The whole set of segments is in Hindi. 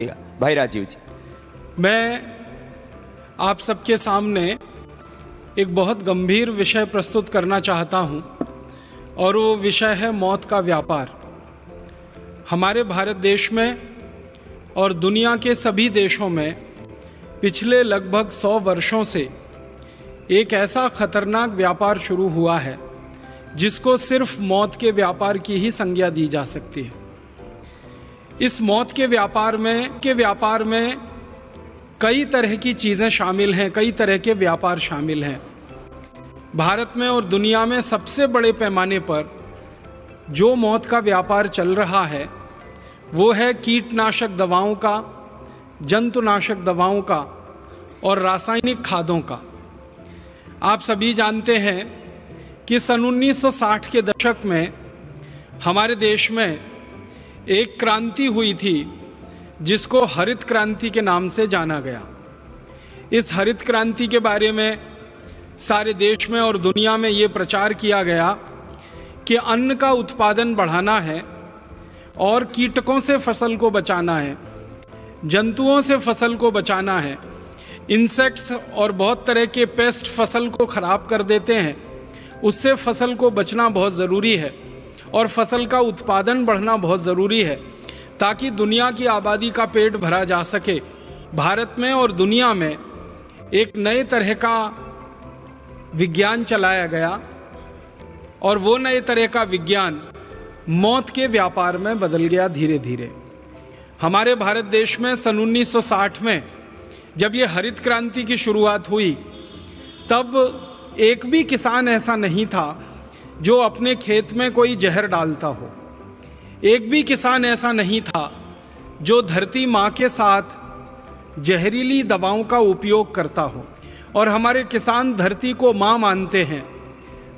भाई राजीव जी। मैं आप सबके सामने एक बहुत गंभीर विषय प्रस्तुत करना चाहता हूं और वो विषय है मौत का व्यापार। हमारे भारत देश में और दुनिया के सभी देशों में पिछले लगभग 100 वर्षों से एक ऐसा खतरनाक व्यापार शुरू हुआ है जिसको सिर्फ मौत के व्यापार की ही संज्ञा दी जा सकती है। इस मौत के व्यापार में कई तरह की चीज़ें शामिल हैं, कई तरह के व्यापार शामिल हैं। भारत में और दुनिया में सबसे बड़े पैमाने पर जो मौत का व्यापार चल रहा है वो है कीटनाशक दवाओं का, जंतुनाशक दवाओं का और रासायनिक खादों का। आप सभी जानते हैं कि सन 1960 के दशक में हमारे देश में एक क्रांति हुई थी जिसको हरित क्रांति के नाम से जाना गया। इस हरित क्रांति के बारे में सारे देश में और दुनिया में ये प्रचार किया गया कि अन्न का उत्पादन बढ़ाना है और कीटकों से फसल को बचाना है, जंतुओं से फसल को बचाना है। इंसेक्ट्स और बहुत तरह के पेस्ट फसल को खराब कर देते हैं, उससे फसल को बचना बहुत ज़रूरी है और फसल का उत्पादन बढ़ना बहुत ज़रूरी है ताकि दुनिया की आबादी का पेट भरा जा सके। भारत में और दुनिया में एक नए तरह का विज्ञान चलाया गया और वो नए तरह का विज्ञान मौत के व्यापार में बदल गया धीरे धीरे। हमारे भारत देश में सन 1960 में जब ये हरित क्रांति की शुरुआत हुई तब एक भी किसान ऐसा नहीं था जो अपने खेत में कोई जहर डालता हो। एक भी किसान ऐसा नहीं था जो धरती माँ के साथ जहरीली दवाओं का उपयोग करता हो। और हमारे किसान धरती को माँ मानते हैं,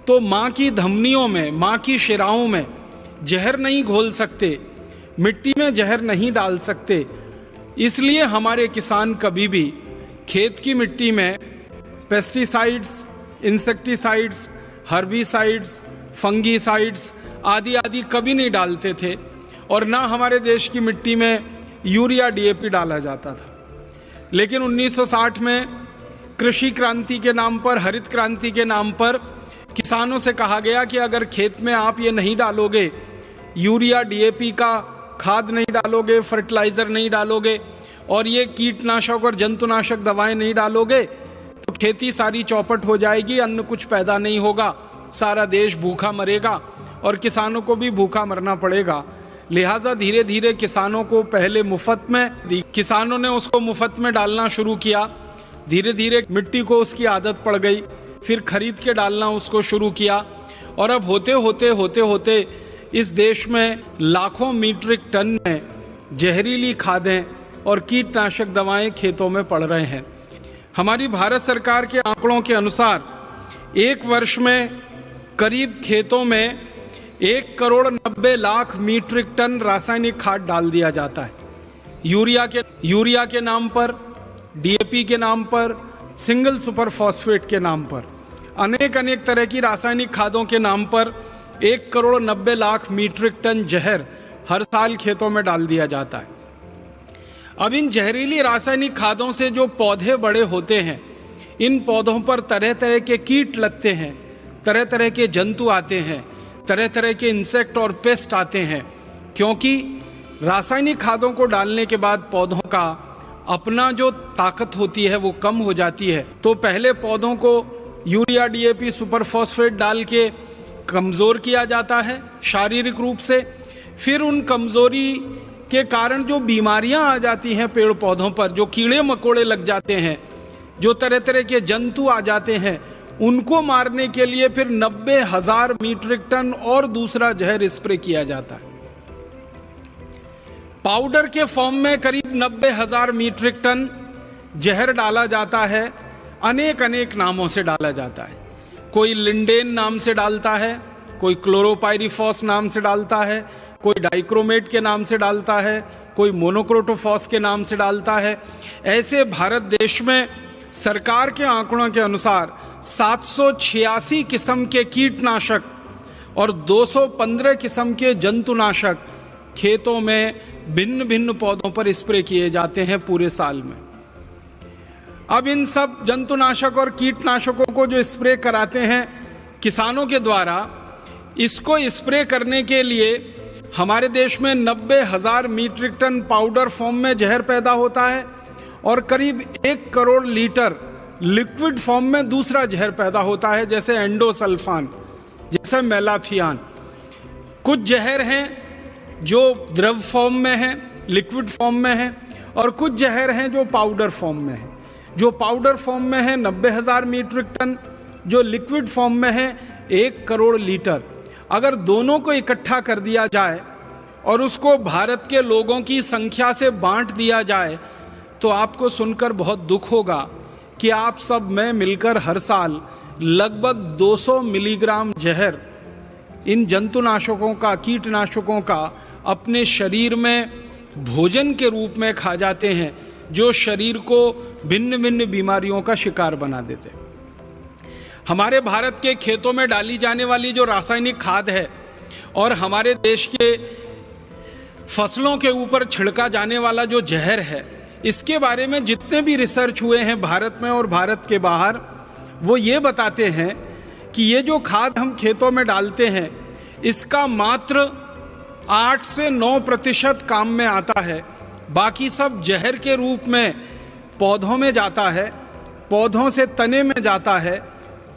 तो माँ की धमनियों में, माँ की शिराओं में जहर नहीं घोल सकते, मिट्टी में जहर नहीं डाल सकते। इसलिए हमारे किसान कभी भी खेत की मिट्टी में पेस्टिसाइड्स, इंसेक्टिसाइड्स, हर्बिसाइड्स, फंगीसाइड्स आदि आदि कभी नहीं डालते थे और ना हमारे देश की मिट्टी में यूरिया डीएपी डाला जाता था। लेकिन 1960 में कृषि क्रांति के नाम पर, हरित क्रांति के नाम पर किसानों से कहा गया कि अगर खेत में आप ये नहीं डालोगे, यूरिया डीएपी का खाद नहीं डालोगे, फर्टिलाइज़र नहीं डालोगे और ये कीटनाशक और जंतुनाशक दवाएं नहीं डालोगे तो खेती सारी चौपट हो जाएगी, अन्न कुछ पैदा नहीं होगा, सारा देश भूखा मरेगा और किसानों को भी भूखा मरना पड़ेगा। लिहाजा धीरे धीरे किसानों को पहले मुफ्त में, किसानों ने उसको मुफ्त में डालना शुरू किया। धीरे धीरे मिट्टी को उसकी आदत पड़ गई, फिर खरीद के डालना उसको शुरू किया और अब होते होते इस देश में लाखों मीट्रिक टन में जहरीली खादें और कीटनाशक दवाएं खेतों में पड़ रहे हैं। हमारी भारत सरकार के आंकड़ों के अनुसार एक वर्ष में करीब खेतों में 1,90,00,000 मीट्रिक टन रासायनिक खाद डाल दिया जाता है। यूरिया के नाम पर, डीएपी के नाम पर, सिंगल सुपर फॉस्फेट के नाम पर, अनेक तरह की रासायनिक खादों के नाम पर 1,90,00,000 मीट्रिक टन जहर हर साल खेतों में डाल दिया जाता है। अब इन जहरीली रासायनिक खादों से जो पौधे बड़े होते हैं, इन पौधों पर तरह तरह के कीट लगते हैं, तरह तरह के जंतु आते हैं, तरह तरह के इंसेक्ट और पेस्ट आते हैं, क्योंकि रासायनिक खादों को डालने के बाद पौधों का अपना जो ताकत होती है वो कम हो जाती है। तो पहले पौधों को यूरिया डीएपी सुपर फॉस्फेट डाल के कमज़ोर किया जाता है शारीरिक रूप से, फिर उन कमज़ोरी के कारण जो बीमारियां आ जाती हैं पेड़ पौधों पर, जो कीड़े मकोड़े लग जाते हैं, जो तरह तरह के जंतु आ जाते हैं, उनको मारने के लिए फिर 90,000 मीट्रिक टन और दूसरा जहर स्प्रे किया जाता है। पाउडर के फॉर्म में करीब 90,000 मीट्रिक टन जहर डाला जाता है। अनेक नामों से डाला जाता है। कोई लिंडेन नाम से डालता है, कोई क्लोरोपाइरीफॉस नाम से डालता है, कोई डाइक्रोमेट के नाम से डालता है, कोई मोनोक्रोटोफॉस के नाम से डालता है। ऐसे भारत देश में सरकार के आंकड़ों के अनुसार 786 किस्म के कीटनाशक और 215 किस्म के जंतुनाशक खेतों में भिन्न भिन्न पौधों पर स्प्रे किए जाते हैं पूरे साल में। अब इन सब जंतुनाशक और कीटनाशकों को जो स्प्रे कराते हैं किसानों के द्वारा, इसको स्प्रे करने के लिए हमारे देश में 90,000 मीट्रिक टन पाउडर फॉर्म में जहर पैदा होता है और करीब 1 करोड़ लीटर लिक्विड फॉर्म में दूसरा जहर पैदा होता है, जैसे एंडोसल्फान, जैसे मेलाथियान। कुछ जहर हैं जो द्रव फॉर्म में हैं, लिक्विड फॉर्म में हैं, और कुछ जहर हैं जो पाउडर फॉर्म में हैं। जो पाउडर फॉर्म में है 90,000 मीट्रिक टन, जो लिक्विड फॉर्म में है 1 करोड़ लीटर। अगर दोनों को इकट्ठा कर दिया जाए और उसको भारत के लोगों की संख्या से बांट दिया जाए तो आपको सुनकर बहुत दुख होगा कि आप सब में मिलकर हर साल लगभग 200 मिलीग्राम जहर इन जंतुनाशकों का, कीटनाशकों का अपने शरीर में भोजन के रूप में खा जाते हैं, जो शरीर को भिन्न भिन्न बीमारियों का शिकार बना देते हैं। हमारे भारत के खेतों में डाली जाने वाली जो रासायनिक खाद है और हमारे देश के फसलों के ऊपर छिड़का जाने वाला जो जहर है, इसके बारे में जितने भी रिसर्च हुए हैं भारत में और भारत के बाहर, वो ये बताते हैं कि ये जो खाद हम खेतों में डालते हैं इसका मात्र 8 से 9% काम में आता है। बाकी सब जहर के रूप में पौधों में जाता है, पौधों से तने में जाता है,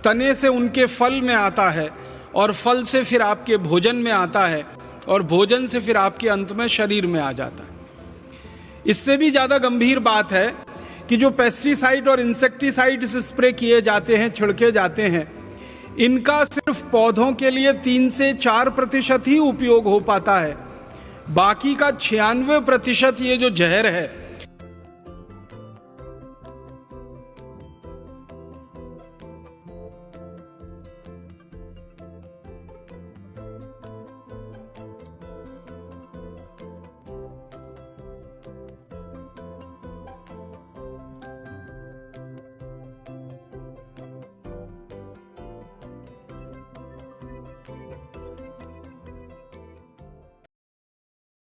तने से उनके फल में आता है, और फल से फिर आपके भोजन में आता है, और भोजन से फिर आपके अंत में शरीर में आ जाता है। इससे भी ज़्यादा गंभीर बात है कि जो पेस्टिसाइड और इंसेक्टिसाइड्स स्प्रे किए जाते हैं, छिड़के जाते हैं, इनका सिर्फ पौधों के लिए 3 से 4% ही उपयोग हो पाता है। बाकी का 96% ये जो जहर है